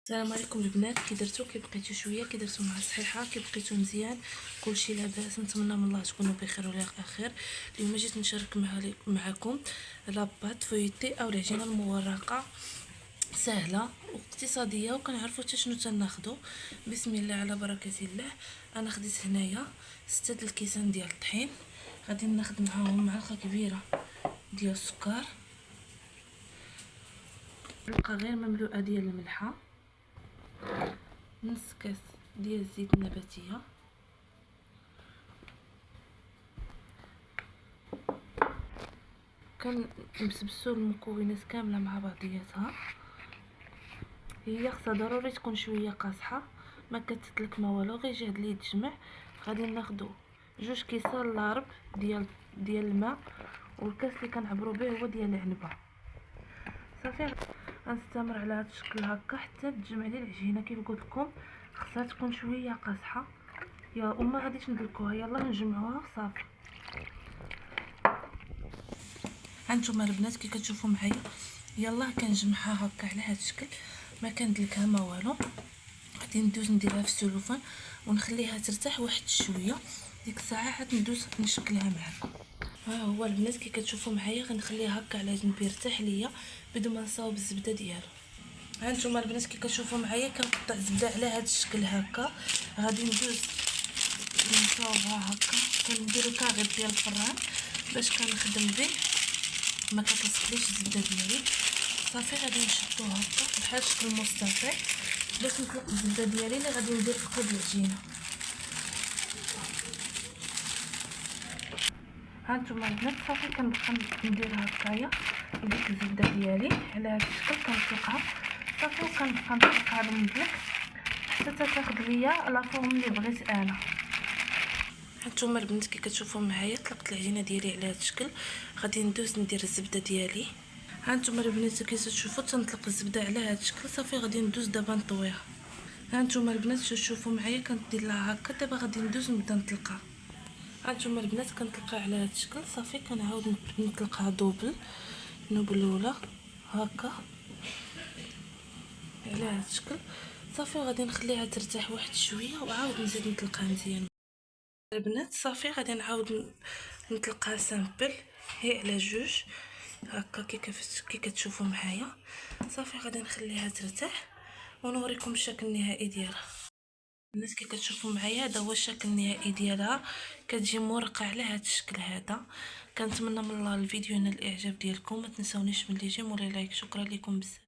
السلام عليكم البنات، كي درتو؟ كي بقيتو شويه؟ كي درتو مع الصحيحه؟ كي بقيتو مزيان؟ كلشي لاباس؟ نتمنى من الله تكونوا بخير وعلى خير. اليوم جيت نشارك معكم لاباط فويتي او العجينه المورقه، سهله واقتصاديه وكنعرفوا حتى شنو تناخذوا. بسم الله على بركه الله. انا خديت هنايا 6 الكيسان ديال الطحين، غادي ناخذ معاهم معلقه كبيره ديال السكر، معلقه غير مملوءه ديال الملحه، نص كاس ديال الزيت النباتيه، كنبسبسوا المكونات كامله مع بعضياتها. هي خصها ضروري تكون شويه قاصحه، ما كتتلك ما والو، غير جهد لي تجمع. غادي ناخذوا 2 كيسان لارب ديال الماء، والكاس اللي كنعبروا به هو ديال العنبه. صافي غنستمر على هذا الشكل هكا حتى تجمع لي العجينه. كيف قلت لكم خصها تكون شويه قاصحه، يا وما غاديش ندلكوها، يلا نجمعوها صافي. هانتوما البنات كي كتشوفوا معايا، يلا كنجمعها هكا على هذا الشكل، ما كندلكها ما والو. غادي ندوز نديرها في السلوفان ونخليها ترتاح واحد شويه، ديك الساعه عاد ندوز نشكلها معكم. ها هو البنات كي كتشوفوا معايا غنخليها هكا على جنب يرتاح ليا بدون ما نصاوب الزبده ديالو. هانتوما البنات كي كتشوفوا معايا كنقطع الزبده على هذا الشكل هكا، غادي ندوز نصاوبها هكا. كنديرو كاغيط ديال الفران باش كنخدم به ما كتلصقليش الزبده ديالي. صافي غادي نشدو هكا بحال شكل مستطيل باش نطلق الزبده ديالي اللي غادي ندير في قلب العجينه. هانتوما البنات صافي كنبقى ندير هكايا ديك الزبده ديالي على هذا الشكل، كنطلقها صافي وكنبقى نطلقها بالمدلك حتى تاخذ ليا لا فورم اللي بغيت انا. هانتوما البنات كي كتشوفوا معايا طلقت العجينه ديالي على هذا الشكل، غادي ندوز ندير الزبده ديالي. هانتوما البنات كي تشوفوا تنطلق الزبده على هذا الشكل، صافي غادي ندوز دابا نطويها. هانتوما البنات تشوفوا معايا كندير لها هكا، دابا غادي ندوز نبدا نطلقها. هانتوما البنات كنطلقها على هذا الشكل، صافي كنعاود نطلقها دوبل الاولى هكا على هذا الشكل. صافي غادي نخليها ترتاح واحد شويه وعاود نزيد نطلقها مزيان. البنات صافي غادي نعاود نطلقها سامبل هي على 2 هكا كي كتشوفوا معايا. صافي غادي نخليها ترتاح ونوريكم الشكل النهائي ديالها. الناس كي كتشوفوا معايا هذا هو الشكل النهائي ديالها، كتجي مرقعه على هذا الشكل هذا. كنتمنى من الله الفيديو ينال الاعجاب ديالكم، ما تنساونيش من لي جيم ولا لايك. شكرا لكم بزاف.